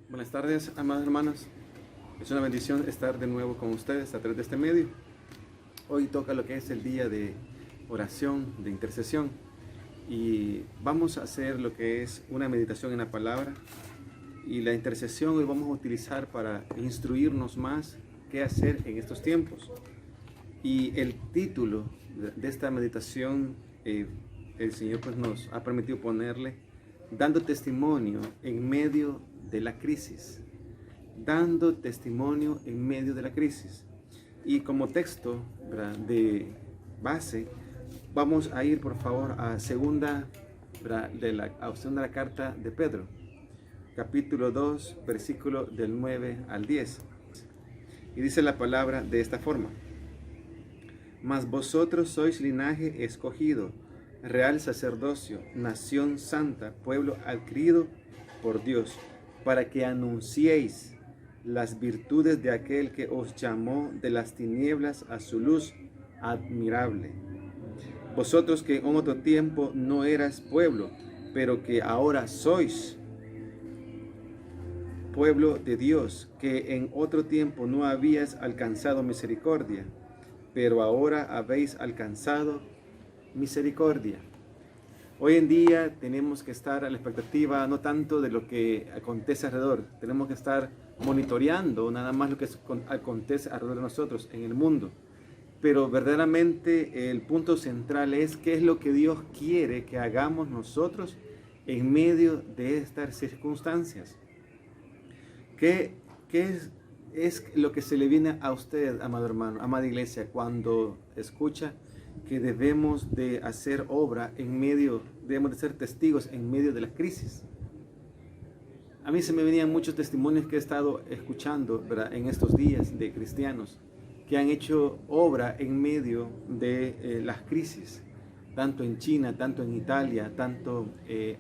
Buenas tardes, amados hermanos. Es una bendición estar de nuevo con ustedes a través de este medio. Hoy toca lo que es el día de oración, de intercesión. Y vamos a hacer lo que es una meditación en la palabra. Y la intercesión hoy vamos a utilizar para instruirnos más qué hacer en estos tiempos. Y el título de esta meditación, el Señor pues nos ha permitido ponerle dando testimonio en medio de la crisis. Dando testimonio en medio de la crisis. Y como texto, ¿verdad?, de base, vamos a ir por favor a segunda de la carta de Pedro, capítulo 2, versículo del 9 al 10. Y dice la palabra de esta forma: Mas vosotros sois linaje escogido, real sacerdocio, nación santa, pueblo adquirido por Dios, para que anunciéis las virtudes de aquel que os llamó de las tinieblas a su luz admirable. Vosotros que en otro tiempo no eras pueblo, pero que ahora sois pueblo de Dios, que en otro tiempo no habías alcanzado misericordia, pero ahora habéis alcanzado misericordia. Hoy en día tenemos que estar a la expectativa no tanto de lo que acontece alrededor, tenemos que estar monitoreando nada más lo que acontece alrededor de nosotros en el mundo. Pero verdaderamente el punto central es qué es lo que Dios quiere que hagamos nosotros en medio de estas circunstancias. ¿Qué es lo que se le viene a usted, amado hermano, amada iglesia, cuando escucha que debemos de hacer obra en medio, debemos de ser testigos en medio de la crisis? A mí se me venían muchos testimonios que he estado escuchando, ¿verdad?, en estos días de cristianos que han hecho obra en medio de las crisis, tanto en China, tanto en Italia, tanto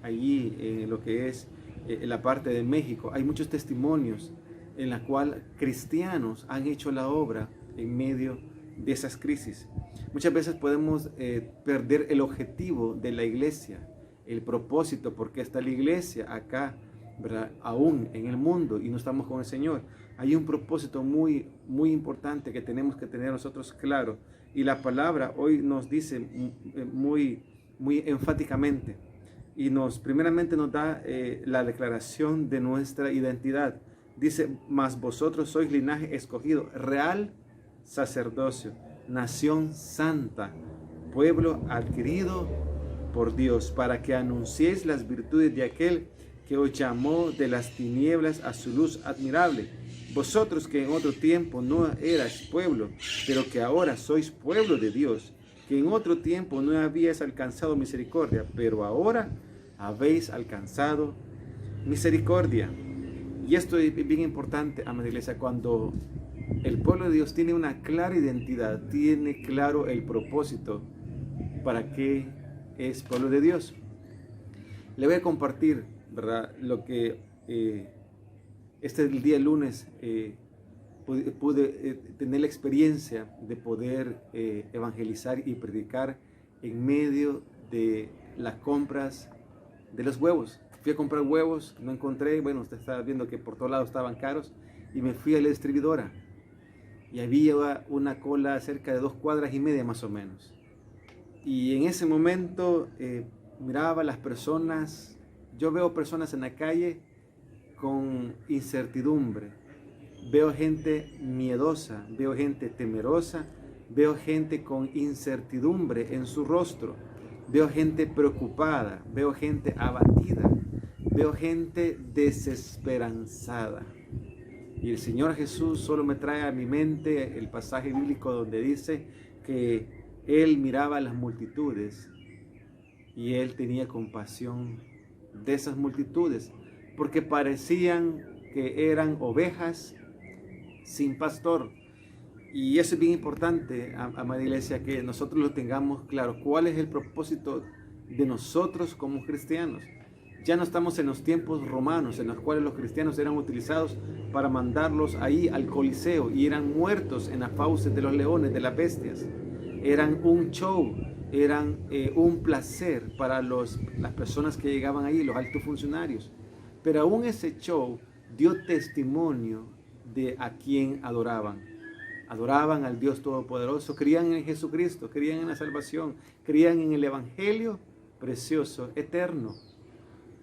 allí en lo que es la parte de México. Hay muchos testimonios en la cual cristianos han hecho la obra en medio de esas crisis. Muchas veces podemos perder el objetivo de la iglesia, el propósito, porque está la iglesia acá, ¿verdad?, aún en el mundo, y no estamos con el Señor. Hay un propósito muy importante que tenemos que tener nosotros claro, y la palabra hoy nos dice muy enfáticamente, y primeramente nos da la declaración de nuestra identidad. Dice: mas vosotros sois linaje escogido, real sacerdocio, nación santa, pueblo adquirido por Dios, para que anunciéis las virtudes de aquel que os llamó de las tinieblas a su luz admirable. Vosotros que en otro tiempo no erais pueblo, pero que ahora sois pueblo de Dios, que en otro tiempo no habíais alcanzado misericordia, pero ahora habéis alcanzado misericordia. Y esto es bien importante, amada iglesia, cuando el pueblo de Dios tiene una clara identidad, tiene claro el propósito para qué es pueblo de Dios. Le voy a compartir, ¿verdad?, lo que el día lunes pude tener la experiencia de poder evangelizar y predicar en medio de las compras de los huevos. Fui a comprar huevos, no encontré, bueno, usted estaba viendo que por todos lados estaban caros, y me fui a la distribuidora. Y había una cola cerca de 2,5 cuadras más o menos. Y en ese momento miraba a las personas. Yo veo personas en la calle con incertidumbre, veo gente miedosa, veo gente temerosa, veo gente con incertidumbre en su rostro, veo gente preocupada, veo gente abatida, veo gente desesperanzada. Y el Señor Jesús solo me trae a mi mente el pasaje bíblico donde dice que Él miraba a las multitudes y Él tenía compasión de esas multitudes, porque parecían que eran ovejas sin pastor. Y eso es bien importante, amada iglesia, que nosotros lo tengamos claro. ¿Cuál es el propósito de nosotros como cristianos? Ya no estamos en los tiempos romanos, en los cuales los cristianos eran utilizados para mandarlos ahí al Coliseo y eran muertos en las fauces de los leones, de las bestias. Eran un show, eran un placer para las personas que llegaban ahí, los altos funcionarios. Pero aún ese show dio testimonio de a quien adoraban. Adoraban al Dios Todopoderoso, creían en Jesucristo, creían en la salvación, creían en el Evangelio precioso, eterno.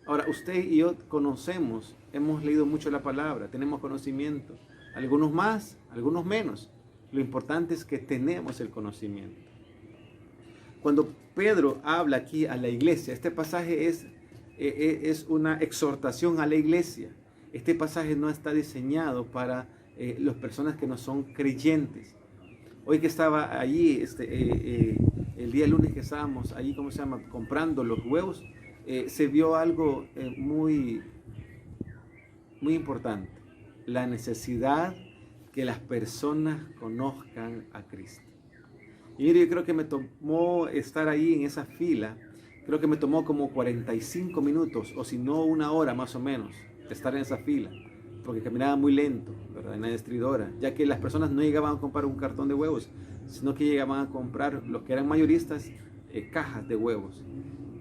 Ahora, usted y yo conocemos, hemos leído mucho la palabra, tenemos conocimiento, algunos más, algunos menos. Lo importante es que tenemos el conocimiento. Cuando Pedro habla aquí a la iglesia, este pasaje es una exhortación a la iglesia. Este pasaje no está diseñado para las personas que no son creyentes. Hoy que estaba allí, el día lunes que estábamos allí, ¿cómo se llama?, comprando los huevos, se vio algo muy importante. La necesidad que las personas conozcan a Cristo. Y mire, yo creo que me tomó estar ahí en esa fila, creo que me tomó como 45 minutos, o si no 1 hora más o menos, estar en esa fila, porque caminaba muy lento, ¿verdad?, en la distribuidora, ya que las personas no llegaban a comprar un cartón de huevos, sino que llegaban a comprar, los que eran mayoristas, cajas de huevos.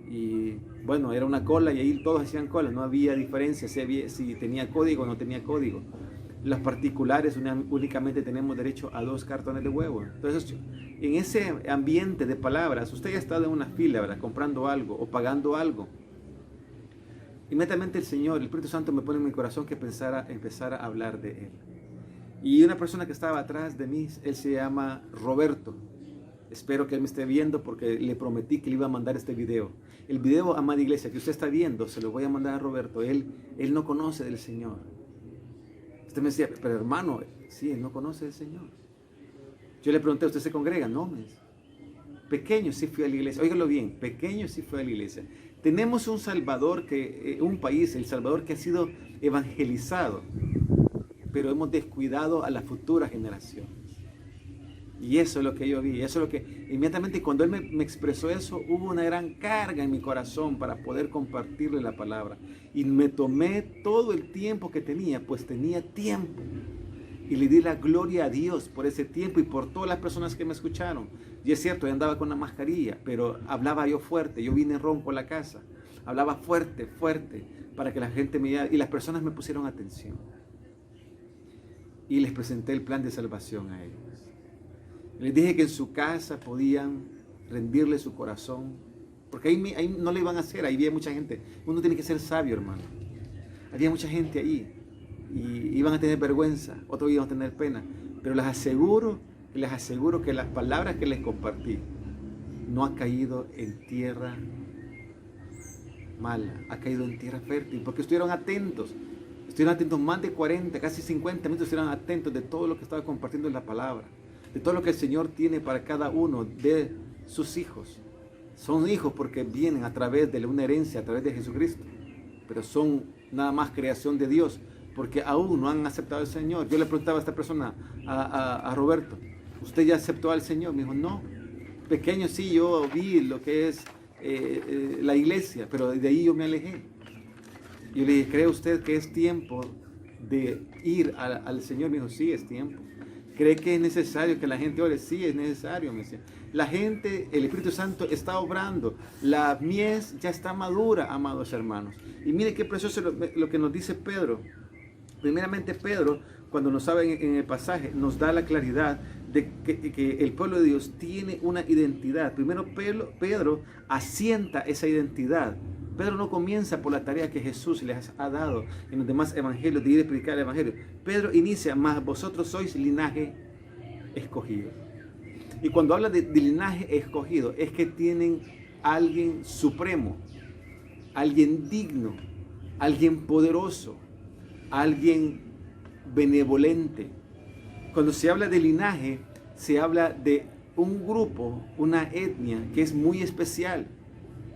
Y bueno, era una cola y ahí todos hacían cola, no había diferencia si tenía código o no tenía código. Los particulares únicamente tenemos derecho a 2 cartones de huevos. Entonces, en ese ambiente de palabras, usted ya ha estado en una fila, ¿verdad?, comprando algo o pagando algo. Inmediatamente el Señor, el Espíritu Santo me pone en mi corazón que empezara a hablar de Él. Y una persona que estaba atrás de mí, él se llama Roberto. Espero que él me esté viendo porque le prometí que le iba a mandar este video. El video, amada iglesia, que usted está viendo, se lo voy a mandar a Roberto. Él no conoce del Señor. Usted me decía, pero hermano, sí, él no conoce del Señor. Yo le pregunté, ¿usted se congrega? No, me dice. Pequeño sí fui a la iglesia. Óigalo bien, pequeño sí fui a la iglesia. Tenemos un Salvador, un país, El Salvador, que ha sido evangelizado, pero hemos descuidado a las futuras generaciones. Y eso es lo que yo vi, eso es lo que inmediatamente cuando él me expresó eso, hubo una gran carga en mi corazón para poder compartirle la palabra. Y me tomé todo el tiempo que tenía, pues tenía tiempo. Y le di la gloria a Dios por ese tiempo y por todas las personas que me escucharon. Y es cierto, yo andaba con una mascarilla, pero hablaba yo fuerte, yo vine ronco a la casa. Hablaba fuerte, fuerte, para que la gente me viera y las personas me pusieron atención. Y les presenté el plan de salvación a ellos. Les dije que en su casa podían rendirle su corazón, porque ahí no le iban a hacer, ahí había mucha gente. Uno tiene que ser sabio, hermano. Había mucha gente ahí y iban a tener vergüenza, otros iban a tener pena, pero les aseguro que las palabras que les compartí no ha caído en tierra mala, ha caído en tierra fértil, porque estuvieron atentos más de 40, casi 50 minutos, estuvieron atentos de todo lo que estaba compartiendo en la palabra, de todo lo que el Señor tiene para cada uno de sus hijos. Son hijos porque vienen a través de una herencia, a través de Jesucristo, pero son nada más creación de Dios, porque aún no han aceptado al Señor. Yo le preguntaba a esta persona, a Roberto, ¿usted ya aceptó al Señor? Me dijo, no. Pequeño sí, yo vi lo que es la iglesia, pero de ahí yo me alejé. Y yo le dije, ¿cree usted que es tiempo de ir al Señor? Me dijo, sí, es tiempo. ¿Cree que es necesario que la gente ore? Sí, es necesario, me decía. La gente, el Espíritu Santo está obrando. La mies ya está madura, amados hermanos. Y mire qué precioso lo que nos dice Pedro. Primeramente Pedro, cuando nos sabe en el pasaje, nos da la claridad de que el pueblo de Dios tiene una identidad. Primero Pedro asienta esa identidad. Pedro no comienza por la tarea que Jesús les ha dado en los demás evangelios de ir a predicar el evangelio. Pedro inicia, mas vosotros sois linaje escogido. Y cuando habla de linaje escogido, es que tienen alguien supremo, alguien digno, alguien poderoso, alguien benevolente. Cuando se habla de linaje, se habla de un grupo, una etnia que es muy especial.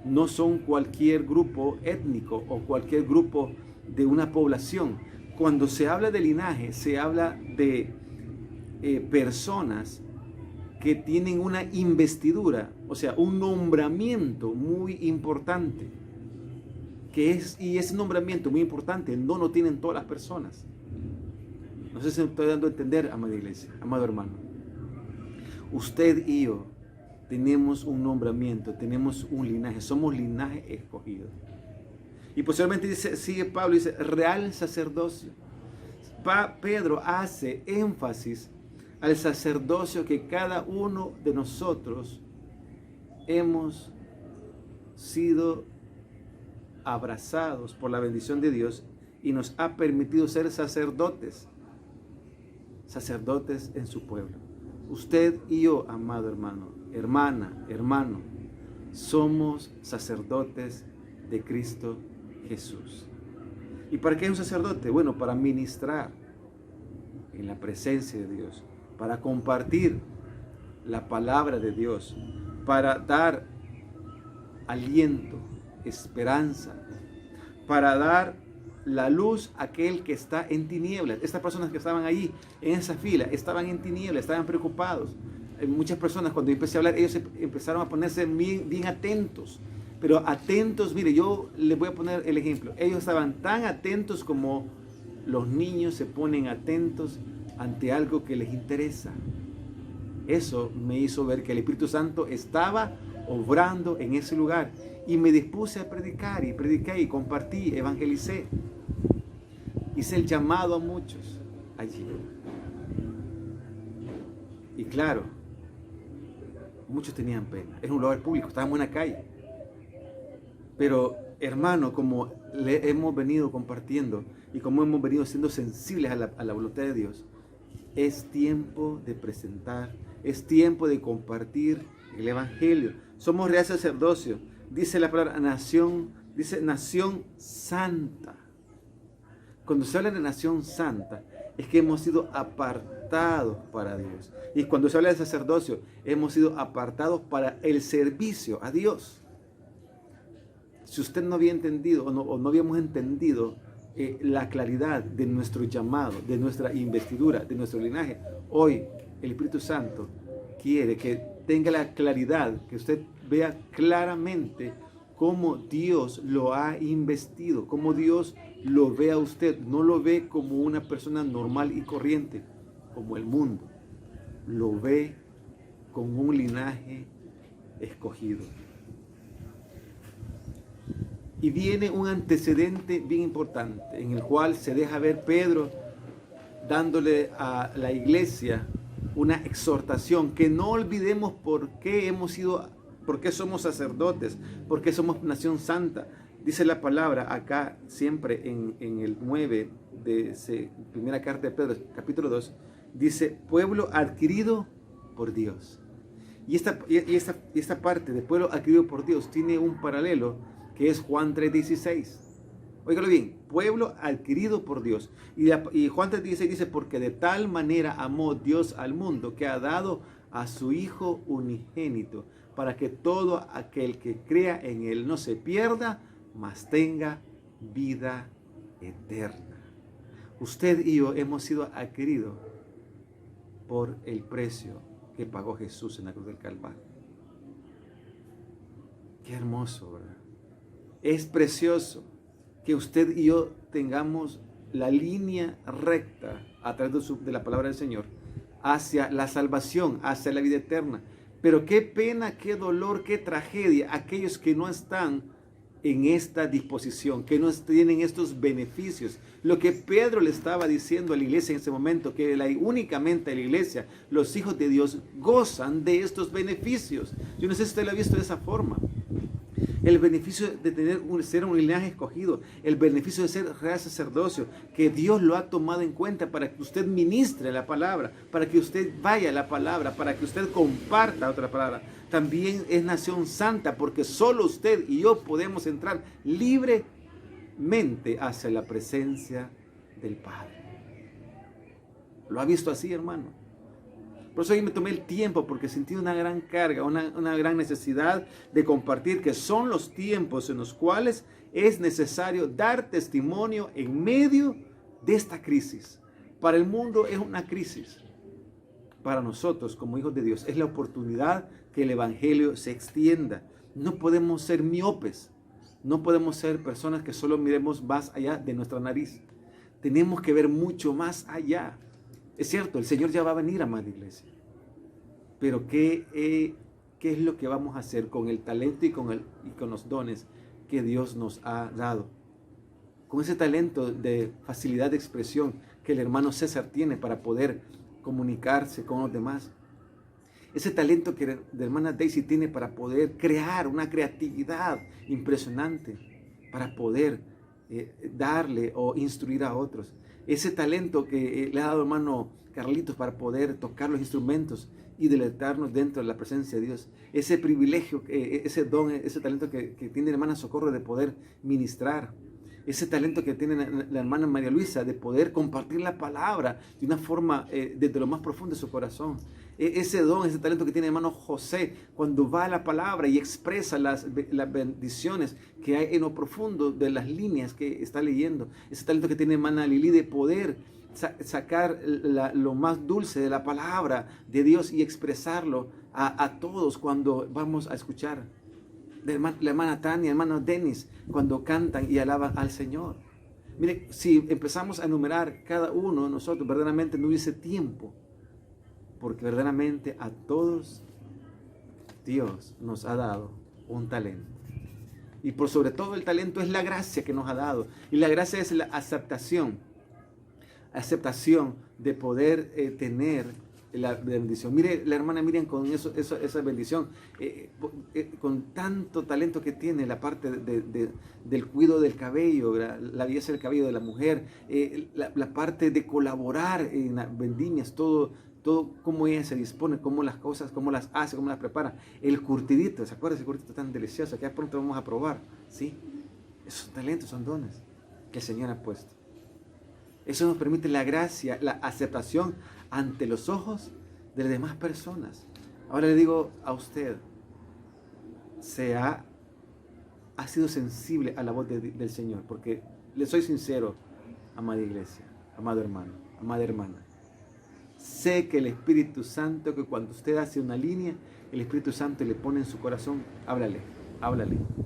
No son cualquier grupo étnico o cualquier grupo de una población. Cuando se habla de linaje, se habla de personas que tienen una investidura, o sea, un nombramiento muy importante. Y ese nombramiento muy importante no lo tienen todas las personas. No sé si me estoy dando a entender, amada iglesia, amado hermano. Usted y yo tenemos un nombramiento, tenemos un linaje, somos linaje escogido. Y posteriormente sigue Pablo y dice, real sacerdocio. Pedro hace énfasis al sacerdocio que cada uno de nosotros hemos sido abrazados por la bendición de Dios y nos ha permitido ser sacerdotes en su pueblo. Usted y yo, amado hermano, hermano, somos sacerdotes de Cristo Jesús. ¿Y para qué es un sacerdote? Bueno, para ministrar en la presencia de Dios, para compartir la palabra de Dios, para dar aliento, esperanza, para dar la luz a aquel que está en tinieblas. Estas personas que estaban ahí en esa fila estaban en tinieblas, estaban preocupados. Muchas personas, cuando yo empecé a hablar, ellos empezaron a ponerse bien atentos. Pero atentos, mire, yo les voy a poner el ejemplo. Ellos estaban tan atentos como los niños se ponen atentos ante algo que les interesa. Eso me hizo ver que el Espíritu Santo estaba obrando en ese lugar. Y me dispuse a predicar, y prediqué, y compartí, evangelicé. Hice el llamado a muchos allí. Y claro, muchos tenían pena. Es un lugar público, estábamos en la calle. Pero, hermano, como le hemos venido compartiendo y como hemos venido siendo sensibles a la voluntad de Dios, es tiempo de presentar, es tiempo de compartir el Evangelio. Somos real sacerdocio. Dice la palabra nación, dice nación santa. Cuando se habla de nación santa, es que hemos sido apartados para Dios. Y cuando se habla de sacerdocio, hemos sido apartados para el servicio a Dios. Si usted no había entendido o no habíamos entendido la claridad de nuestro llamado, de nuestra investidura, de nuestro linaje, hoy el Espíritu Santo quiere que tenga la claridad, que usted vea claramente cómo Dios lo ha investido, cómo Dios lo ve a usted. No lo ve como una persona normal y corriente, como el mundo. Lo ve con un linaje escogido. Y viene un antecedente bien importante, en el cual se deja ver Pedro dándole a la iglesia una exhortación, que no olvidemos por qué somos sacerdotes, por qué somos nación santa. Dice la palabra acá siempre en el 9 de primera carta de Pedro, capítulo 2, dice pueblo adquirido por Dios. Y esta parte de pueblo adquirido por Dios tiene un paralelo que es Juan 3:16. Óigalo bien, pueblo adquirido por Dios. Y Juan 3:16 dice, porque de tal manera amó Dios al mundo que ha dado a su Hijo unigénito, para que todo aquel que crea en Él no se pierda, mas tenga vida eterna. Usted y yo hemos sido adquiridos por el precio que pagó Jesús en la cruz del Calvario. Qué hermoso, ¿verdad? Es precioso que usted y yo tengamos la línea recta a través de la palabra del Señor hacia la salvación, hacia la vida eterna. Pero qué pena, qué dolor, qué tragedia aquellos que no están en esta disposición, que no tienen estos beneficios. Lo que Pedro le estaba diciendo a la iglesia en ese momento, que únicamente la iglesia, los hijos de Dios, gozan de estos beneficios. Yo no sé si usted lo ha visto de esa forma. El beneficio de ser un linaje escogido, el beneficio de ser real sacerdocio, que Dios lo ha tomado en cuenta para que usted ministre la palabra, para que usted vaya a la palabra, para que usted comparta otra palabra. También es nación santa, porque solo usted y yo podemos entrar libremente hacia la presencia del Padre. ¿Lo ha visto así, hermano? Por eso hoy me tomé el tiempo, porque sentí una gran carga, una gran necesidad de compartir que son los tiempos en los cuales es necesario dar testimonio en medio de esta crisis. Para el mundo es una crisis. Para nosotros como hijos de Dios es la oportunidad que el Evangelio se extienda. No podemos ser miopes, no podemos ser personas que solo miremos más allá de nuestra nariz. Tenemos que ver mucho más allá. Es cierto, el Señor ya va a venir, amada iglesia. Pero ¿qué es lo que vamos a hacer con el talento y con los dones que Dios nos ha dado? con ese talento de facilidad de expresión que el hermano César tiene para poder comunicarse con los demás. Ese talento que la hermana Daisy tiene para poder crear una creatividad impresionante, para poder darle o instruir a otros. Ese talento que le ha dado el hermano Carlitos para poder tocar los instrumentos y deleitarnos dentro de la presencia de Dios. Ese privilegio, ese don, ese talento que tiene la hermana Socorro de poder ministrar. Ese talento que tiene la hermana María Luisa de poder compartir la palabra de una forma desde lo más profundo de su corazón. Ese don, ese talento que tiene el hermano José cuando va a la palabra y expresa las bendiciones que hay en lo profundo de las líneas que está leyendo. Ese talento que tiene hermana Lili de poder sacar lo más dulce de la palabra de Dios y expresarlo a todos cuando vamos a escuchar. La hermana Tania, el hermano Denis, cuando cantan y alaban al Señor. Mire, si empezamos a enumerar cada uno de nosotros, verdaderamente no hubiese tiempo, porque verdaderamente a todos Dios nos ha dado un talento. Y por sobre todo el talento es la gracia que nos ha dado. Y la gracia es la aceptación de poder tener la bendición. Mire la hermana Miriam con esa bendición, con tanto talento que tiene la parte del cuidado del cabello, la belleza del cabello de la mujer, la parte de colaborar en las vendimias, todo cómo ella se dispone, cómo las cosas, cómo las hace, cómo las prepara. El curtidito, ¿se acuerdan de ese curtidito tan delicioso que ya pronto vamos a probar? ¿Sí? Esos talentos son dones que el Señor ha puesto. Eso nos permite la gracia, la aceptación ante los ojos de las demás personas. Ahora le digo a usted, ha sido sensible a la voz del Señor, porque le soy sincero, amada iglesia, amado hermano, amada hermana. Sé que el Espíritu Santo, que cuando usted hace una línea, el Espíritu Santo le pone en su corazón, háblale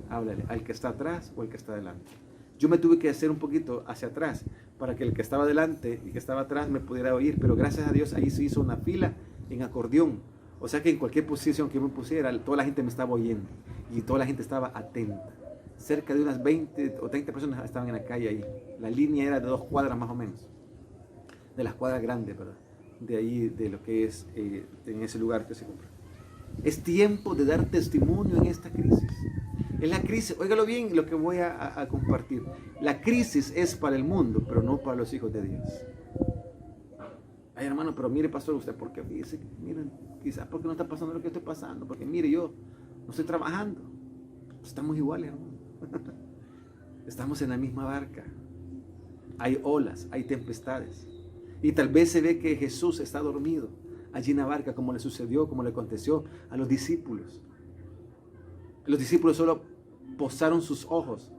al que está atrás o al que está adelante. Yo me tuve que hacer un poquito hacia atrás para que el que estaba adelante y que estaba atrás me pudiera oír, pero gracias a Dios ahí se hizo una fila en acordeón. O sea que en cualquier posición que yo me pusiera, toda la gente me estaba oyendo y toda la gente estaba atenta. Cerca de unas 20 o 30 personas estaban en la calle ahí. La línea era de 2 cuadras más o menos, de las cuadras grandes, ¿verdad? De ahí, de lo que es en ese lugar que se compra. Es tiempo de dar testimonio en esta crisis. En la crisis, óigalo bien lo que voy a compartir. La crisis es para el mundo, pero no para los hijos de Dios. Ay, hermano, pero mire, pastor, usted, ¿por qué? Dice, miren, quizás porque no está pasando lo que estoy pasando, porque mire, yo no estoy trabajando. Estamos iguales, hermano. Estamos en la misma barca. Hay olas, hay tempestades. Y tal vez se ve que Jesús está dormido allí en la barca, como le sucedió, como le aconteció a los discípulos. Los discípulos solo posaron sus ojos,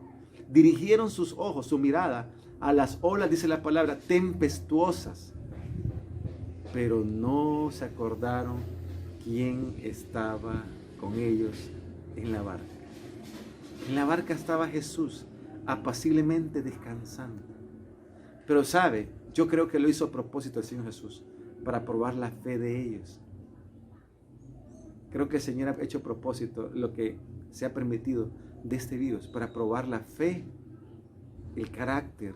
dirigieron sus ojos, su mirada a las olas, dice la palabra, tempestuosas. Pero no se acordaron quién estaba con ellos en la barca. En la barca estaba Jesús, apaciblemente descansando. Pero sabe, yo creo que lo hizo a propósito el Señor Jesús, para probar la fe de ellos. Creo que el Señor ha hecho a propósito lo que se ha permitido de este virus, para probar la fe, el carácter,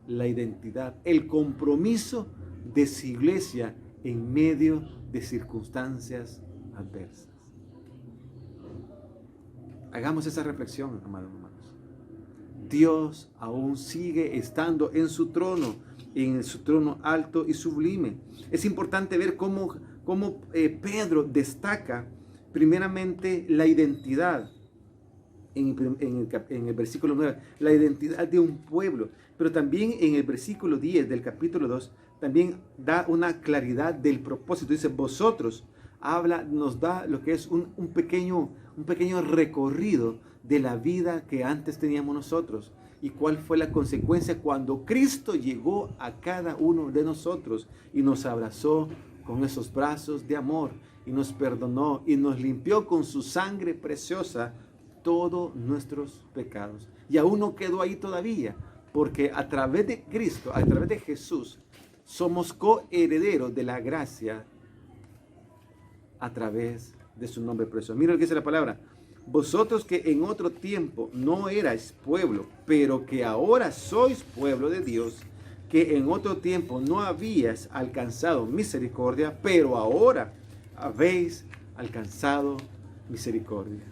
la identidad, el compromiso de su iglesia en medio de circunstancias adversas. Hagamos esa reflexión, amados hermanos. Dios aún sigue estando en su trono alto y sublime. Es importante ver cómo Pedro destaca primeramente la identidad en el versículo 9, la identidad de un pueblo, pero también en el versículo 10 del capítulo 2 también da una claridad del propósito. Dice, vosotros, nos da lo que es un pequeño recorrido de la vida que antes teníamos nosotros y cuál fue la consecuencia cuando Cristo llegó a cada uno de nosotros y nos abrazó con esos brazos de amor y nos perdonó y nos limpió con su sangre preciosa todos nuestros pecados. Y aún no quedó ahí todavía, porque a través de Cristo, a través de Jesús, somos coherederos de la gracia a través de su nombre precioso. Mira lo que dice la palabra. vosotros que en otro tiempo no erais pueblo, pero que ahora sois pueblo de Dios, que en otro tiempo no habíais alcanzado misericordia, pero ahora habéis alcanzado misericordia.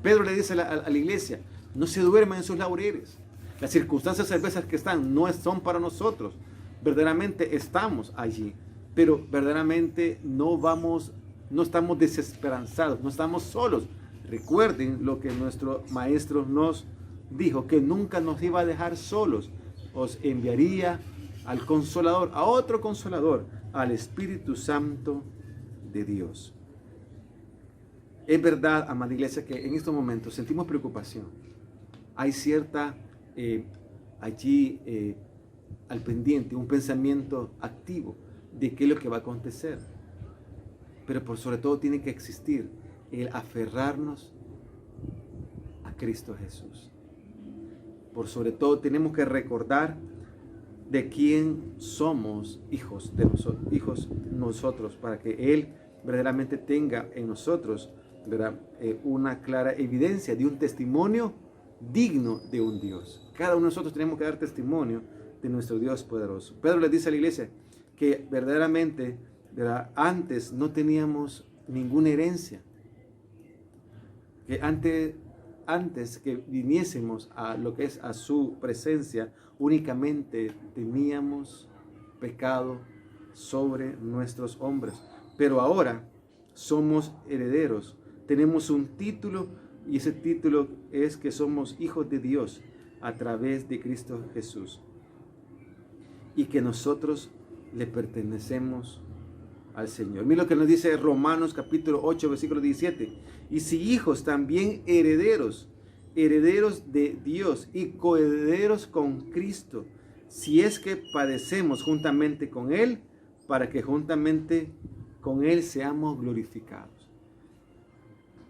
Pedro le dice a la iglesia, no se duerman en sus laureles. Las circunstancias adversas que están no son para nosotros. Verdaderamente estamos allí, pero verdaderamente no estamos desesperanzados, no estamos solos. Recuerden lo que nuestro maestro nos dijo, que nunca nos iba a dejar solos. Os enviaría al Consolador, a otro Consolador, al Espíritu Santo de Dios. Es verdad, amada iglesia, que en estos momentos sentimos preocupación. Hay cierta, allí al pendiente, un pensamiento activo de qué es lo que va a acontecer. Pero por sobre todo tiene que existir el aferrarnos a Cristo Jesús. Por sobre todo tenemos que recordar de quién somos hijos nosotros, para que Él verdaderamente tenga en nosotros, ¿verdad?, una clara evidencia de un testimonio digno de un Dios. Cada uno de nosotros tenemos que dar testimonio de nuestro Dios poderoso. Pedro le dice a la iglesia que verdaderamente, ¿verdad?, antes no teníamos ninguna herencia, que antes que viniésemos a lo que es a su presencia, únicamente teníamos pecado sobre nuestros hombros. Pero ahora somos herederos, tenemos un título, y ese título es que somos hijos de Dios a través de Cristo Jesús, y que nosotros le pertenecemos al Señor. Mira lo que nos dice Romanos capítulo 8, versículo 17. Y si hijos, también herederos, herederos de Dios y coherederos con Cristo, si es que padecemos juntamente con Él, para que juntamente con Él seamos glorificados.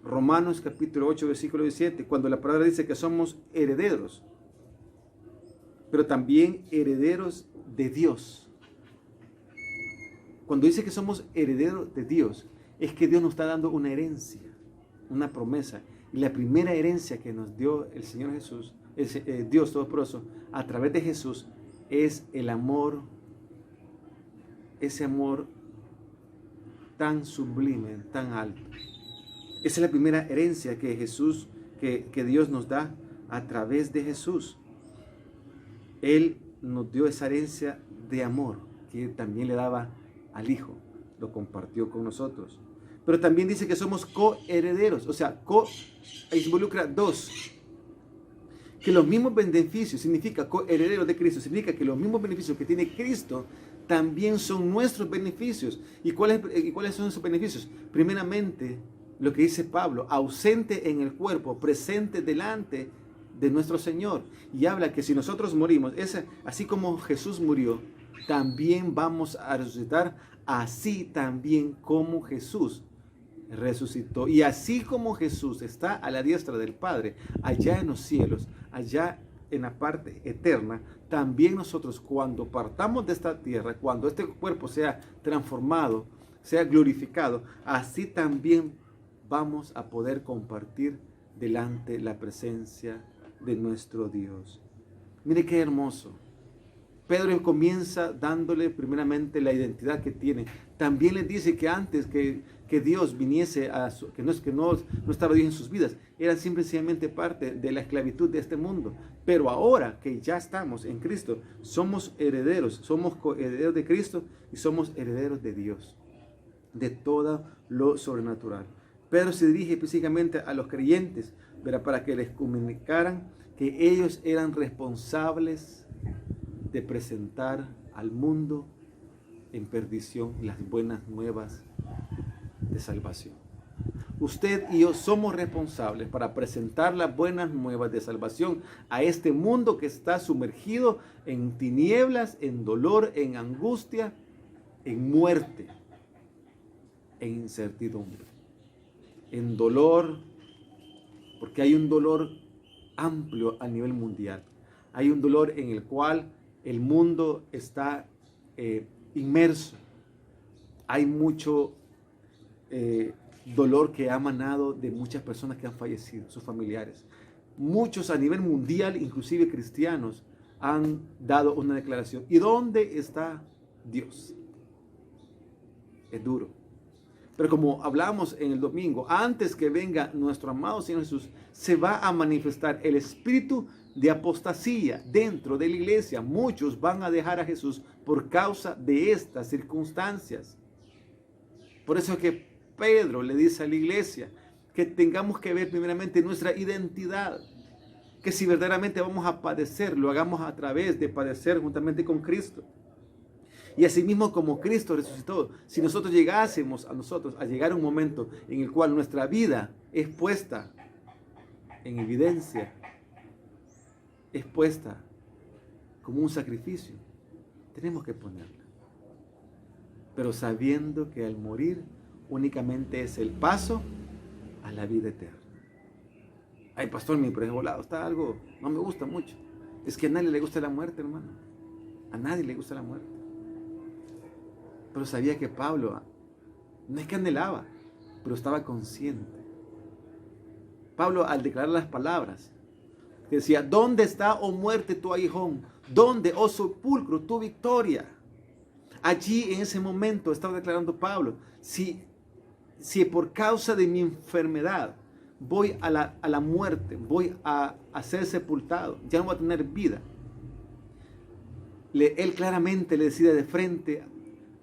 Romanos capítulo 8, versículo 17, cuando la palabra dice que somos herederos, pero también herederos de Dios. Cuando dice que somos herederos de Dios, es que Dios nos está dando una herencia, una promesa. Y la primera herencia que nos dio el Señor Jesús, Dios Todopoderoso, a través de Jesús, es el amor, ese amor tan sublime, tan alto. Esa es la primera herencia que Jesús, que Dios nos da a través de Jesús. Él nos dio esa herencia de amor que también le daba al Hijo, lo compartió con nosotros. Pero también dice que somos coherederos, o sea, involucra dos. Que los mismos beneficios, significa coherederos de Cristo, significa que los mismos beneficios que tiene Cristo también son nuestros beneficios. ¿Y cuáles son esos beneficios? Primeramente, lo que dice Pablo, ausente en el cuerpo, presente delante de nuestro Señor. Y habla que si nosotros morimos, así como Jesús murió, también vamos a resucitar, así también como Jesús resucitó. Y así como Jesús está a la diestra del Padre, allá en los cielos, allá en la parte eterna, también nosotros, cuando partamos de esta tierra, cuando este cuerpo sea transformado, sea glorificado, así también vamos a poder compartir delante la presencia de nuestro Dios. Mire qué hermoso. Pedro comienza dándole primeramente la identidad que tiene. También le dice que antes que Dios viniese que no estaba Dios en sus vidas, eran simplemente parte de la esclavitud de este mundo. Pero ahora que ya estamos en Cristo, somos herederos, somos coherederos de Cristo y somos herederos de Dios, de todo lo sobrenatural. Pedro se dirige específicamente a los creyentes, para que les comunicaran que ellos eran responsables de presentar al mundo en perdición las buenas nuevas de salvación. Usted y yo somos responsables para presentar las buenas nuevas de salvación a este mundo que está sumergido en tinieblas, en dolor, en angustia, en muerte, en incertidumbre, en dolor, porque hay un dolor amplio a nivel mundial. Hay un dolor en el cual el mundo está inmerso. Hay mucho dolor que ha emanado de muchas personas que han fallecido, sus familiares. Muchos a nivel mundial, inclusive cristianos, han dado una declaración. ¿Y dónde está Dios? Es duro. Pero como hablamos en el domingo, antes que venga nuestro amado Señor Jesús, se va a manifestar el espíritu de apostasía dentro de la iglesia. Muchos van a dejar a Jesús por causa de estas circunstancias. Por eso es que Pedro le dice a la iglesia que tengamos que ver primeramente nuestra identidad. Que si verdaderamente vamos a padecer, lo hagamos a través de padecer juntamente con Cristo. Y asimismo como Cristo resucitó, si nosotros llegásemos a llegar a un momento en el cual nuestra vida es puesta en evidencia, es puesta como un sacrificio, tenemos que ponerla. Pero sabiendo que al morir únicamente es el paso a la vida eterna. Ay, pastor, mi prevolado está algo, no me gusta mucho. Es que a nadie le gusta la muerte, hermano. A nadie le gusta la muerte. Pero sabía que Pablo, no es que anhelaba, pero estaba consciente. Pablo, al declarar las palabras, decía: ¿dónde está, oh muerte, tu aguijón? ¿Dónde, oh sepulcro, tu victoria? Allí, en ese momento, estaba declarando Pablo: si por causa de mi enfermedad voy a la muerte, voy a ser sepultado, ya no voy a tener vida. Él claramente le decía de frente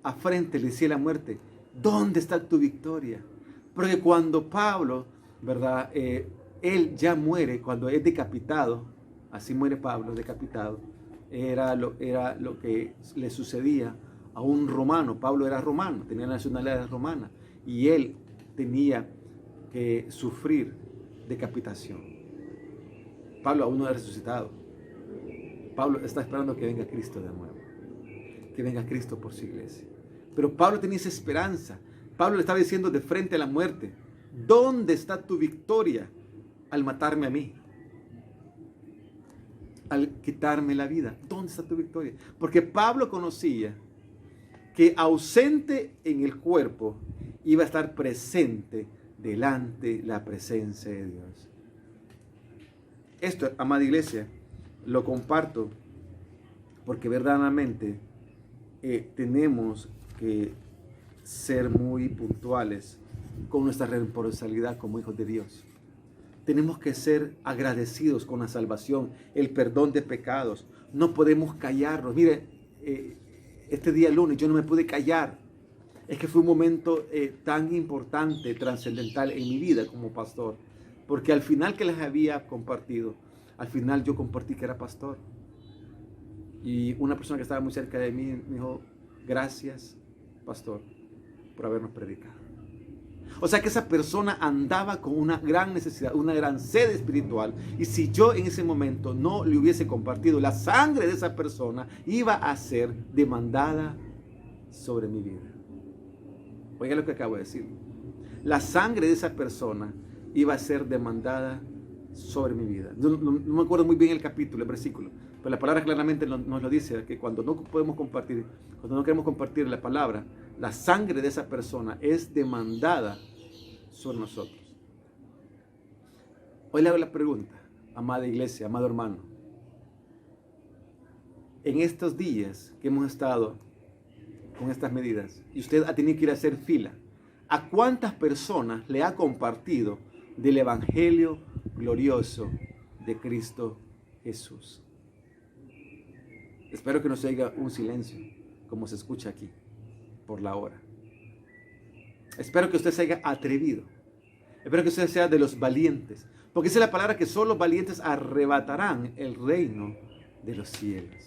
a frente, le decía a la muerte: ¿dónde está tu victoria? Porque cuando Pablo, ¿verdad? Él ya muere, cuando es decapitado, así muere Pablo, decapitado, era lo que le sucedía a un romano. Pablo era romano, tenía la nacionalidad romana, y él tenía que sufrir decapitación. Pablo aún no ha resucitado. Pablo está esperando que venga Cristo de nuevo, que venga Cristo por su iglesia. Pero Pablo tenía esa esperanza. Pablo le estaba diciendo de frente a la muerte: ¿dónde está tu victoria al matarme a mí? Al quitarme la vida, ¿dónde está tu victoria? Porque Pablo conocía que ausente en el cuerpo iba a estar presente delante la presencia de Dios. Esto, amada iglesia, lo comparto porque verdaderamente tenemos que ser muy puntuales con nuestra responsabilidad como hijos de Dios. Tenemos que ser agradecidos con la salvación, el perdón de pecados. No podemos callarnos. Mire, este día lunes yo no me pude callar. Es que fue un momento tan importante, trascendental en mi vida como pastor. Porque al final que les había compartido, al final yo compartí que era pastor. Y una persona que estaba muy cerca de mí me dijo: gracias, pastor, por habernos predicado. O sea que esa persona andaba con una gran necesidad, una gran sed espiritual. Y si yo en ese momento no le hubiese compartido, la sangre de esa persona iba a ser demandada sobre mi vida. Oiga lo que acabo de decir. La sangre de esa persona iba a ser demandada sobre mi vida. No me acuerdo muy bien el capítulo, el versículo, pero la palabra claramente nos lo dice, que cuando no podemos compartir, cuando no queremos compartir la palabra, la sangre de esa persona es demandada sobre nosotros. Hoy le hago la pregunta, amada iglesia, amado hermano. En estos días que hemos estado con estas medidas y usted ha tenido que ir a hacer fila, ¿a cuántas personas le ha compartido del evangelio glorioso de Cristo Jesús? Espero que no se oiga un silencio como se escucha aquí por la hora. Espero que usted se haya atrevido. Espero que usted sea de los valientes, porque esa es la palabra, que solo los valientes arrebatarán el reino de los cielos.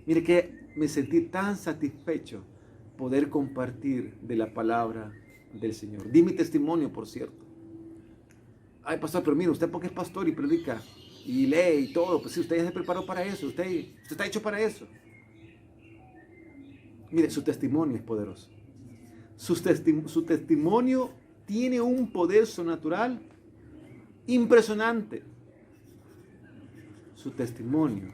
Mire que me sentí tan satisfecho poder compartir de la palabra del Señor. Di mi testimonio, por cierto. Ay, pastor, pero mire, usted porque es pastor y predica y lee y todo, pues sí, usted ya se preparó para eso, usted está hecho para eso. Mire, su testimonio es poderoso. Su testimonio tiene un poder sobrenatural impresionante. Su testimonio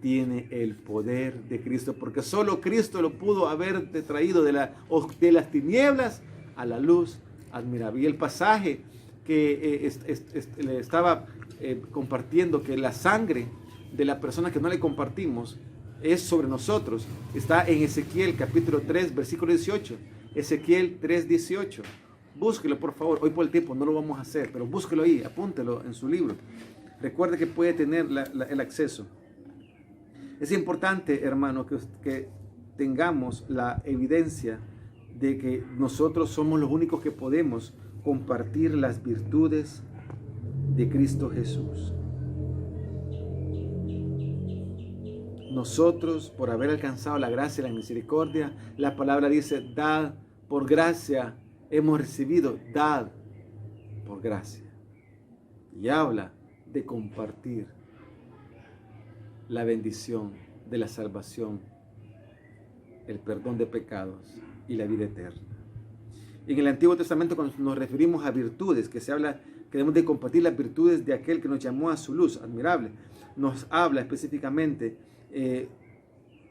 tiene el poder de Cristo, porque solo Cristo lo pudo haberte traído de las tinieblas a la luz admirable. Y el pasaje que le estaba compartiendo, que la sangre de la persona que no le compartimos es sobre nosotros, está en Ezequiel capítulo 3, versículo 18. Ezequiel 3, 18. Búsquelo, por favor. Hoy por el tiempo no lo vamos a hacer, pero búsquelo ahí, apúntelo en su libro. Recuerde que puede tener el acceso. Es importante, hermano, que tengamos la evidencia de que nosotros somos los únicos que podemos compartir las virtudes de Cristo Jesús. Nosotros, por haber alcanzado la gracia y la misericordia, la palabra dice, dad por gracia, hemos recibido, dad por gracia. Y habla de compartir la bendición de la salvación, el perdón de pecados y la vida eterna. En el Antiguo Testamento, cuando nos referimos a virtudes, que se habla que debemos de compartir las virtudes de aquel que nos llamó a su luz admirable, nos habla específicamente,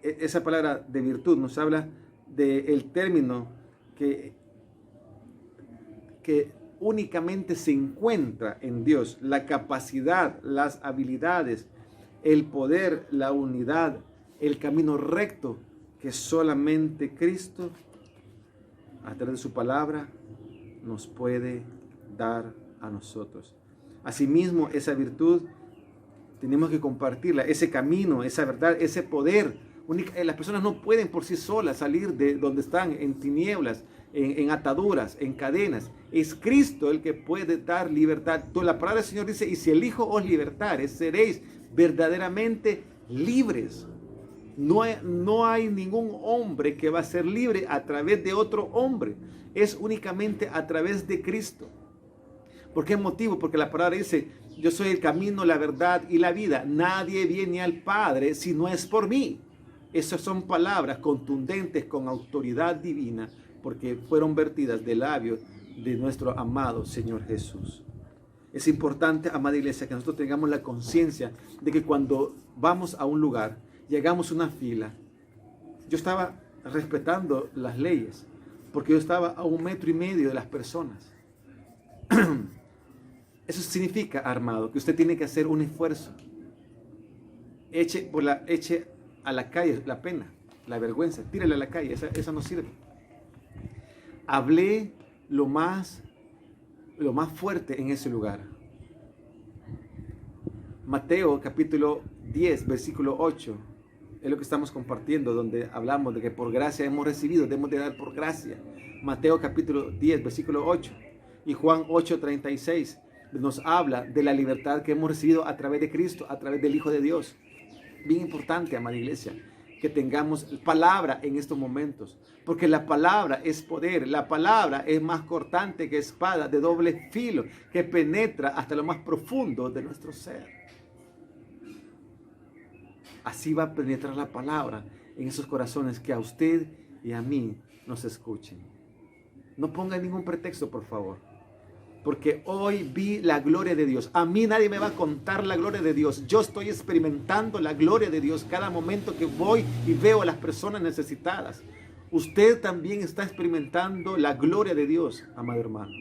esa palabra de virtud nos habla del término que únicamente se encuentra en Dios, la capacidad, las habilidades, el poder, la unidad, el camino recto que solamente Cristo, a través de su palabra, nos puede dar a nosotros. Asimismo, esa virtud tenemos que compartirla, ese camino, esa verdad, ese poder. Las personas no pueden por sí solas salir de donde están, en tinieblas, en ataduras, en cadenas. Es Cristo el que puede dar libertad. Toda la palabra del Señor dice, y si el Hijo os libertare, seréis verdaderamente libres. No hay ningún hombre que va a ser libre a través de otro hombre. Es únicamente a través de Cristo. ¿Por qué motivo? Porque la palabra dice, yo soy el camino, la verdad y la vida. Nadie viene al Padre si no es por mí. Esas son palabras contundentes con autoridad divina, porque fueron vertidas del labio de nuestro amado Señor Jesús. Es importante, amada iglesia, que nosotros tengamos la conciencia de que cuando vamos a un lugar y hagamos una fila, yo estaba respetando las leyes, porque yo estaba a 1,5 metros de las personas. Eso significa, armado, que usted tiene que hacer un esfuerzo. Eche a la calle la pena, la vergüenza, tírele a la calle, esa no sirve. Hablé lo más fuerte en ese lugar. Mateo capítulo 10, versículo 8, es lo que estamos compartiendo, donde hablamos de que por gracia hemos recibido, debemos de dar por gracia. Mateo capítulo 10, versículo 8, y Juan 8, 36, nos habla de la libertad que hemos recibido a través de Cristo, a través del Hijo de Dios. Bien importante, amada iglesia, que tengamos palabra en estos momentos, porque la palabra es poder, la palabra es más cortante que espada de doble filo, que penetra hasta lo más profundo de nuestro ser. Así va a penetrar la palabra en esos corazones que a usted y a mí nos escuchen. No ponga ningún pretexto, por favor, porque hoy vi la gloria de Dios. A mí nadie me va a contar la gloria de Dios. Yo estoy experimentando la gloria de Dios cada momento que voy y veo a las personas necesitadas. Usted también está experimentando la gloria de Dios, amado hermano.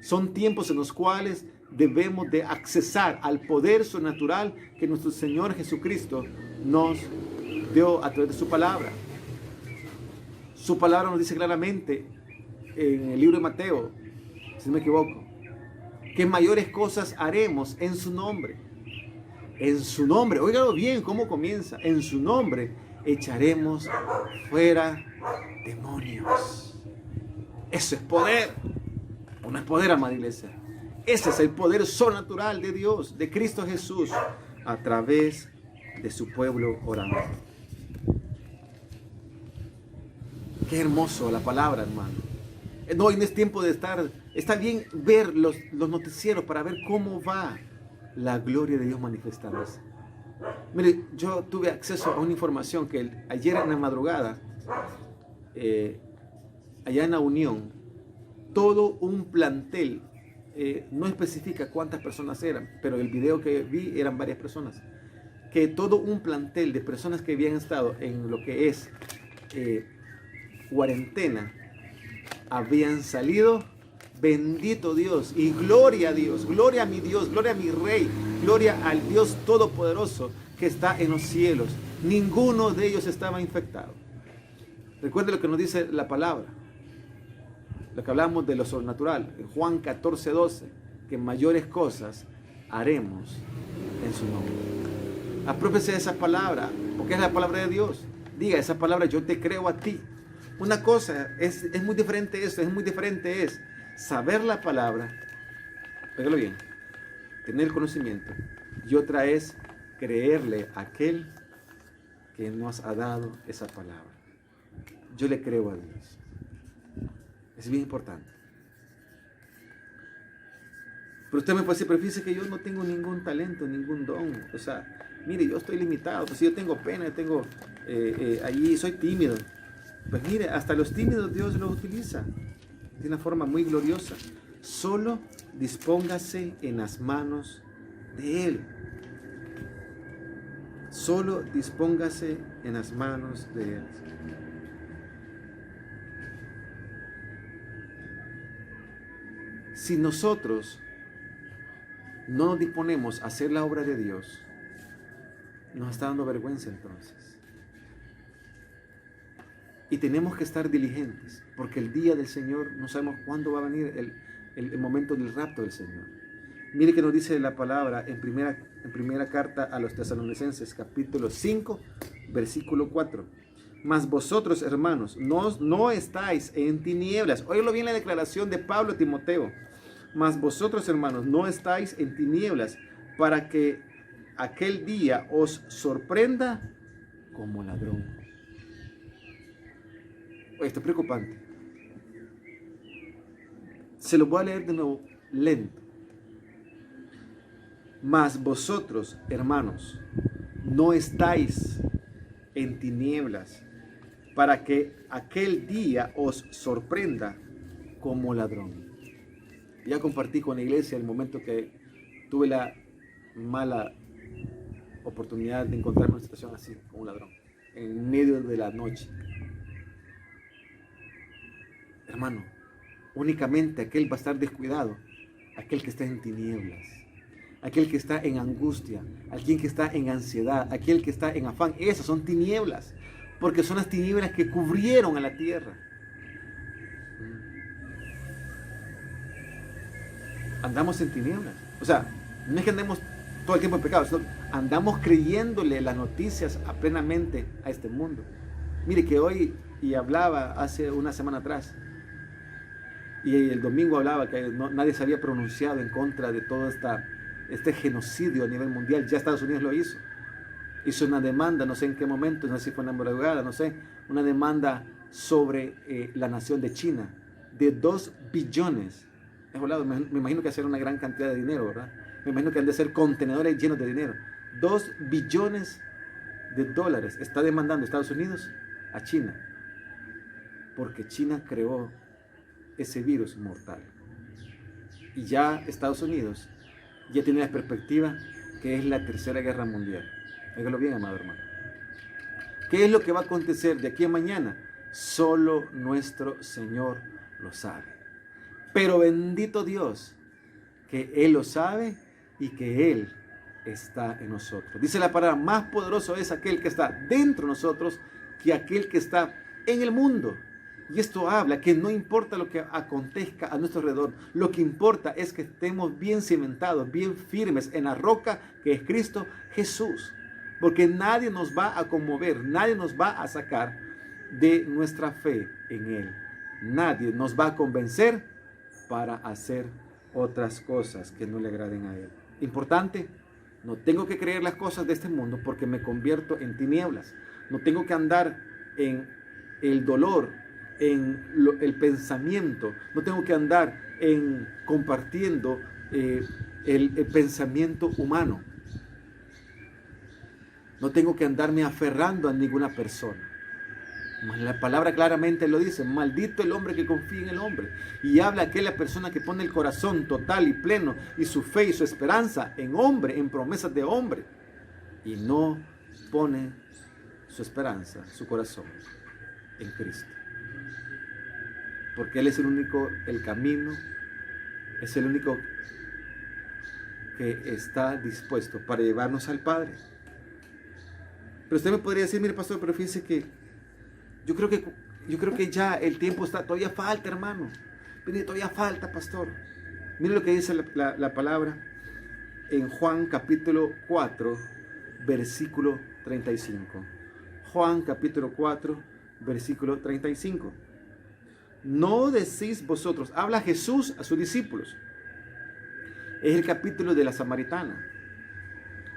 Son tiempos en los cuales debemos de accesar al poder sobrenatural que nuestro Señor Jesucristo nos dio a través de su palabra. Su palabra nos dice claramente en el libro de Mateo, si no me equivoco, que mayores cosas haremos en su nombre. En su nombre, óigalo bien cómo comienza. En su nombre echaremos fuera demonios. Eso es poder. No es poder, amada iglesia. Ese es el poder sobrenatural de Dios, de Cristo Jesús, a través de su pueblo orando. Qué hermoso la palabra, hermano. No, hoy no es tiempo de estar. Está bien ver los noticieros para ver cómo va la gloria de Dios manifestándose. Mire, yo tuve acceso a una información que ayer en la madrugada, allá en la Unión, todo un plantel, no especifica cuántas personas eran, pero el video que vi eran varias personas, que todo un plantel de personas que habían estado en lo que es cuarentena, habían salido. Bendito Dios y gloria a Dios, gloria a mi Dios, gloria a mi Rey, gloria al Dios Todopoderoso que está en los cielos. Ninguno de ellos estaba infectado. Recuerde lo que nos dice la palabra, lo que hablamos de lo sobrenatural, en Juan 14:12, que mayores cosas haremos en su nombre. Apropiese de esa palabra, porque es la palabra de Dios. Diga esa palabra: yo te creo a ti. Una cosa es muy diferente esto, es muy diferente es saber la palabra, pégalo bien, tener conocimiento, y otra es creerle a aquel que nos ha dado esa palabra. Yo le creo a Dios. Es bien importante. Pero usted me puede decir: pero fíjese que yo no tengo ningún talento, ningún don. O sea, mire, yo estoy limitado. Pues yo tengo pena, allí soy tímido. Pues mire, hasta los tímidos Dios los utiliza de una forma muy gloriosa. Solo dispóngase en las manos de Él. Solo dispóngase en las manos de Él. Si nosotros no nos disponemos a hacer la obra de Dios, nos está dando vergüenza entonces. Y tenemos que estar diligentes, porque el día del Señor no sabemos cuándo va a venir el momento del rapto del Señor. Mire que nos dice la palabra en primera carta a los Tesalonicenses, capítulo 5, versículo 4. Mas vosotros, hermanos, no estáis en tinieblas. Óigalo bien la declaración de Pablo a Timoteo. Mas vosotros, hermanos, no estáis en tinieblas, para que aquel día os sorprenda como ladrón. Esto es preocupante. Se lo voy a leer de nuevo, lento. Mas vosotros, hermanos, no estáis en tinieblas, para que aquel día os sorprenda como ladrón. Ya compartí con la iglesia el momento que tuve la mala oportunidad de encontrarme en una situación así, como un ladrón, en medio de la noche. Hermano, únicamente aquel va a estar descuidado, aquel que está en tinieblas, aquel que está en angustia, aquel que está en ansiedad, aquel que está en afán. Esas son tinieblas, porque son las tinieblas que cubrieron a la tierra. Andamos en tinieblas. O sea, no es que andemos todo el tiempo en pecado, sino andamos creyéndole las noticias plenamente a este mundo. Mire que hoy, y hablaba hace una semana atrás, y el domingo hablaba que nadie se había pronunciado en contra de todo este genocidio a nivel mundial. Ya Estados Unidos lo hizo. Hizo una demanda, no sé en qué momento, no sé si fue en la madrugada, no sé, una demanda sobre la nación de China de 2 billones. Me imagino que hacer una gran cantidad de dinero, ¿verdad? Me imagino que han de ser contenedores llenos de dinero. 2 billones de dólares está demandando Estados Unidos a China, porque China creó ese virus mortal. Y ya Estados Unidos ya tiene la perspectiva que es la tercera guerra mundial. Hágalo bien, amado hermano. ¿Qué es lo que va a acontecer de aquí a mañana? Solo nuestro Señor lo sabe. Pero bendito Dios, que Él lo sabe y que Él está en nosotros. Dice la palabra: más poderoso es aquel que está dentro de nosotros que aquel que está en el mundo. Y esto habla que no importa lo que acontezca a nuestro alrededor, lo que importa es que estemos bien cimentados, bien firmes en la roca que es Cristo Jesús. Porque nadie nos va a conmover, nadie nos va a sacar de nuestra fe en Él. Nadie nos va a convencer para hacer otras cosas que no le agraden a Él. Importante, no tengo que creer las cosas de este mundo porque me convierto en tinieblas. No tengo que andar en el dolor, en el pensamiento. No tengo que andar en compartiendo el pensamiento humano. No tengo que andarme aferrando a ninguna persona. La palabra claramente lo dice: maldito el hombre que confía en el hombre. Y habla aquella persona que pone el corazón total y pleno y su fe y su esperanza en hombre, en promesas de hombre, y no pone su esperanza, su corazón en Cristo. porque Él es el único, el camino, es el único que está dispuesto para llevarnos al Padre. Pero usted me podría decir, mire pastor, pero fíjese que yo creo que ya el tiempo está, todavía falta, hermano. Mire, todavía falta, pastor. Mire lo que dice la palabra en Juan capítulo 4, versículo 35. Juan capítulo 4, versículo 35. No decís vosotros, habla Jesús a sus discípulos. Es el capítulo de la Samaritana.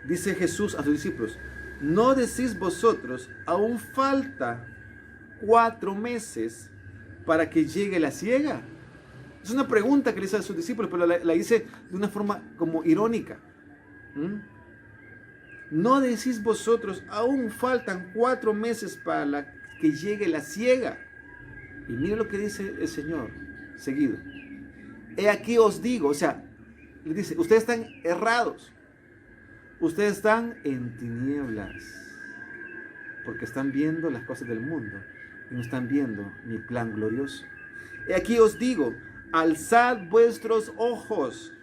Dice Jesús a sus discípulos, no decís vosotros, aún falta 4 meses para que llegue la siega. Es una pregunta que le hizo a sus discípulos, pero la hice de una forma como irónica. No decís vosotros, aún faltan 4 meses para que llegue la siega. Y mire lo que dice el Señor seguido. He aquí os digo, o sea, le dice, ustedes están errados. Ustedes están en tinieblas. Porque están viendo las cosas del mundo y no están viendo mi plan glorioso. He aquí os digo, alzad vuestros ojos.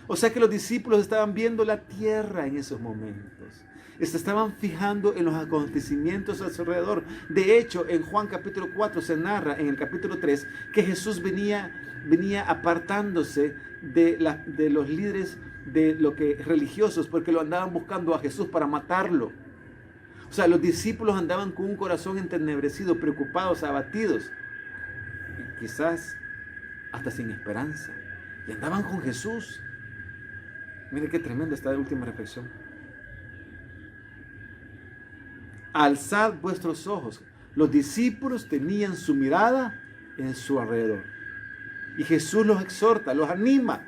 O sea que los discípulos estaban viendo la tierra en esos momentos. Se estaban fijando en los acontecimientos a su alrededor. De hecho, en Juan capítulo 4 se narra en el capítulo 3 que Jesús venía apartándose de los líderes religiosos porque lo andaban buscando a Jesús para matarlo. O sea, los discípulos andaban con un corazón entenebrecido, preocupados, abatidos. Y quizás hasta sin esperanza. Y andaban con Jesús. Mire qué tremenda esta última reflexión. Alzad vuestros ojos. Los discípulos tenían su mirada en su alrededor. Y Jesús los exhorta, los anima.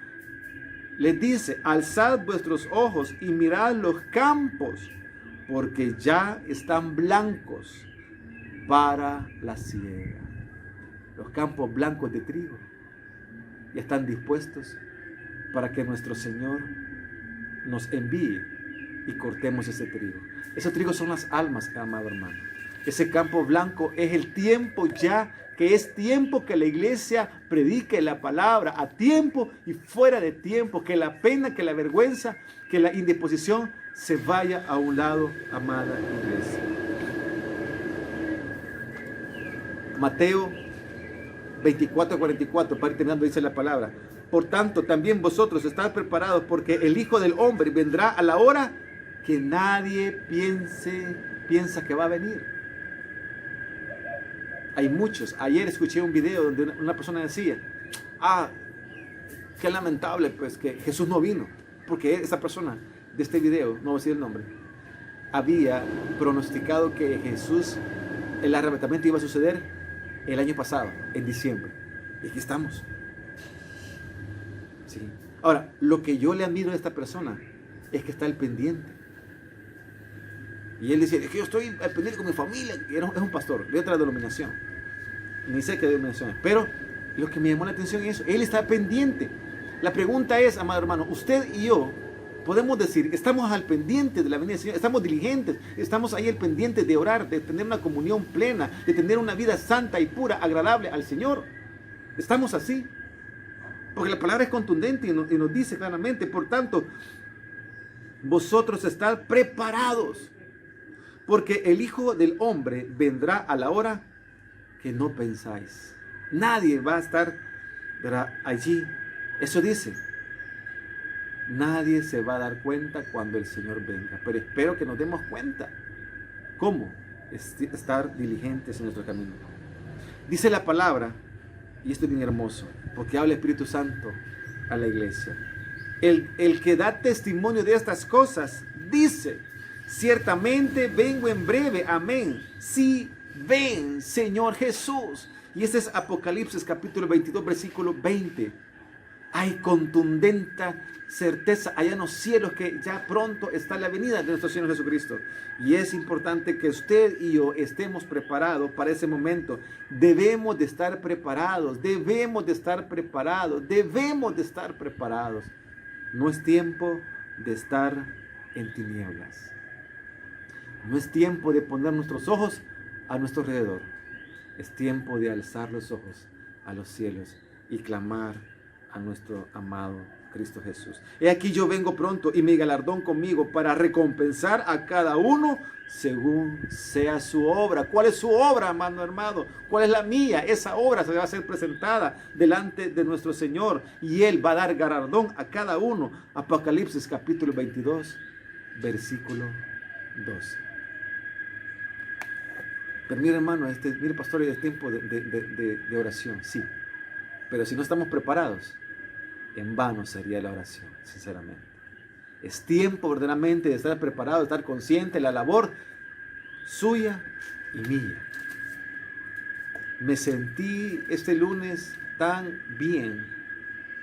Les dice, alzad vuestros ojos y mirad los campos, porque ya están blancos para la siega. Los campos blancos de trigo ya están dispuestos para que nuestro Señor nos envíe y cortemos ese trigo. Esos trigos son las almas, amado hermano. Ese campo blanco es el tiempo ya, que es tiempo que la iglesia predique la palabra a tiempo y fuera de tiempo, que la pena, que la vergüenza, que la indisposición se vaya a un lado, amada iglesia. Mateo 24:44, para ir terminando, dice la palabra. Por tanto, también vosotros estad preparados, porque el Hijo del Hombre vendrá a la hora que nadie piensa que va a venir. Hay muchos. Ayer escuché un video donde una persona decía, qué lamentable pues que Jesús no vino, porque esa persona de este video, no voy a decir el nombre, había pronosticado que Jesús, el arrebatamiento iba a suceder el año pasado, en diciembre. Y aquí estamos. Sí. Ahora, lo que yo le admiro a esta persona es que está al pendiente. Y él dice, es que yo estoy al pendiente con mi familia. Es un pastor de otra denominación. Ni sé qué denominación es. Pero lo que me llamó la atención es eso. Él está pendiente. La pregunta es, amado hermano, usted y yo podemos decir, estamos al pendiente de la venida del Señor, estamos diligentes, estamos ahí al pendiente de orar, de tener una comunión plena, de tener una vida santa y pura, agradable al Señor. Estamos así. Porque la palabra es contundente y nos dice claramente, por tanto, vosotros estad preparados, porque el Hijo del Hombre vendrá a la hora que no pensáis. Nadie va a estar allí. Eso dice. Nadie se va a dar cuenta cuando el Señor venga. Pero espero que nos demos cuenta. ¿Cómo? Estar diligentes en nuestro camino. Dice la palabra, y esto es bien hermoso, porque habla el Espíritu Santo a la iglesia. El que da testimonio de estas cosas dice, ciertamente vengo en breve, amén. Sí, ven, Señor Jesús. Y este es Apocalipsis capítulo 22, versículo 20. Hay contundente certeza allá en los cielos que ya pronto está la venida de nuestro Señor Jesucristo. Y es importante que usted y yo estemos preparados para ese momento. Debemos de estar preparados, debemos de estar preparados, debemos de estar preparados. No es tiempo de estar en tinieblas. No es tiempo de poner nuestros ojos a nuestro alrededor. Es tiempo de alzar los ojos a los cielos y clamar a nuestro amado Cristo Jesús. He aquí yo vengo pronto y mi galardón conmigo para recompensar a cada uno según sea su obra. ¿Cuál es su obra, hermano? ¿Cuál es la mía? Esa obra se va a ser presentada delante de nuestro Señor y Él va a dar galardón a cada uno. Apocalipsis capítulo 22, versículo 12. Pero mire, hermano, mire, pastor, es tiempo de oración, sí. Pero si no estamos preparados, en vano sería la oración, sinceramente. Es tiempo verdaderamente de estar preparado, de estar consciente de la labor suya y mía. Me sentí este lunes tan bien,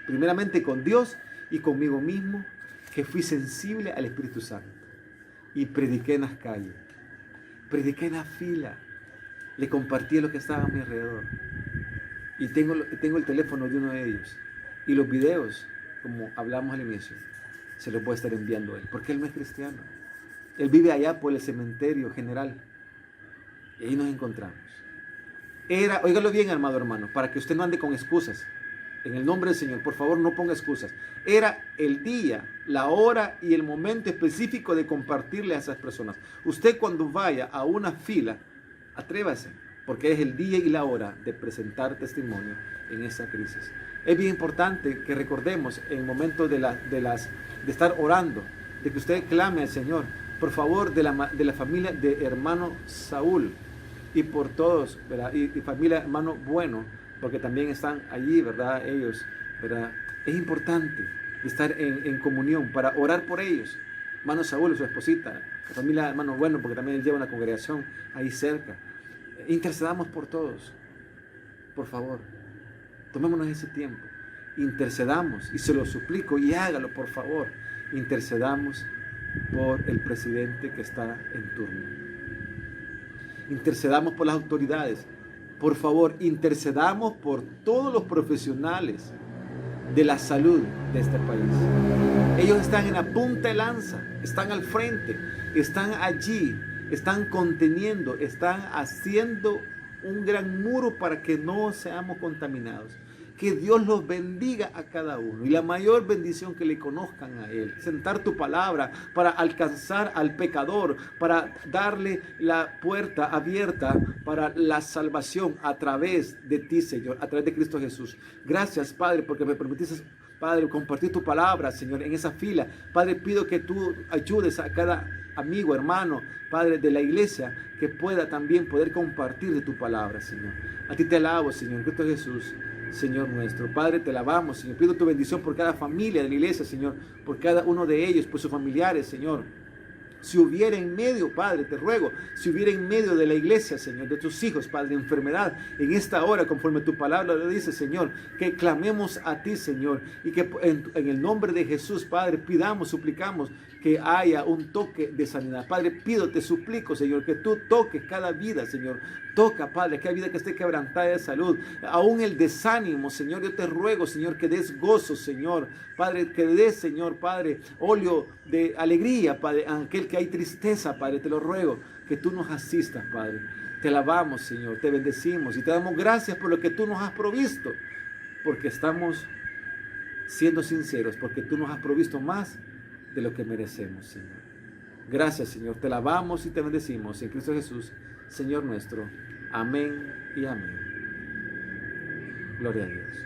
primeramente con Dios y conmigo mismo, que fui sensible al Espíritu Santo. Y prediqué en las calles, prediqué en la fila, le compartí lo que estaba a mi alrededor. Y tengo el teléfono de uno de ellos. Y los videos, como hablamos al inicio, se los puede estar enviando él, porque él no es cristiano. Él vive allá por el cementerio general. Y ahí nos encontramos. Óigalo bien, amado hermano, para que usted no ande con excusas. En el nombre del Señor, por favor, no ponga excusas. Era el día, la hora y el momento específico de compartirle a esas personas. Usted cuando vaya a una fila, atrévase, porque es el día y la hora de presentar testimonio en esa crisis. Es bien importante que recordemos en el momento de estar orando, de que usted clame al Señor, por favor, de la familia de hermano Saúl y por todos, ¿verdad? Y familia hermano Bueno, porque también están allí, ¿verdad? Ellos, ¿verdad? Es importante estar en comunión para orar por ellos. Hermano Saúl y su esposita, la familia hermano Bueno, porque también él lleva una congregación ahí cerca. Intercedamos por todos, por favor. Tomémonos ese tiempo, intercedamos, y se lo suplico, y hágalo por favor, intercedamos por el presidente que está en turno. Intercedamos por las autoridades, por favor, intercedamos por todos los profesionales de la salud de este país. Ellos están en la punta de lanza, están al frente, están allí, están conteniendo, están haciendo un gran muro para que no seamos contaminados. Que Dios los bendiga a cada uno y la mayor bendición que le conozcan a Él. Sentar tu palabra para alcanzar al pecador, para darle la puerta abierta para la salvación a través de ti, Señor, a través de Cristo Jesús. Gracias, Padre, porque me permitiste, Padre, compartir tu palabra, Señor, en esa fila. Padre, pido que tú ayudes a cada amigo, hermano, Padre, de la iglesia, que pueda también poder compartir de tu palabra, Señor. A ti te alabo, Señor, Cristo Jesús, Señor nuestro. Padre, te alabamos, Señor. Pido tu bendición por cada familia de la iglesia, Señor, por cada uno de ellos, por sus familiares, Señor. Si hubiera en medio, Padre, te ruego, si hubiera en medio de la iglesia, Señor, de tus hijos, Padre, enfermedad, en esta hora, conforme tu palabra lo dice, Señor, que clamemos a ti, Señor, y que en el nombre de Jesús, Padre, pidamos, suplicamos que haya un toque de sanidad. Padre, pido, te suplico, Señor, que tú toques cada vida, Señor. Toca, Padre, cada vida que esté quebrantada de salud, aún el desánimo, Señor, yo te ruego, Señor, que des gozo, Señor, Padre, que des, Señor, Padre, óleo de alegría, Padre, aquel que hay tristeza, Padre, te lo ruego, que tú nos asistas, Padre. Te alabamos, Señor, te bendecimos y te damos gracias por lo que tú nos has provisto, porque estamos siendo sinceros, porque tú nos has provisto más de lo que merecemos, Señor. Gracias, Señor, te alabamos y te bendecimos en Cristo Jesús, Señor nuestro. Amén y amén. Gloria a Dios.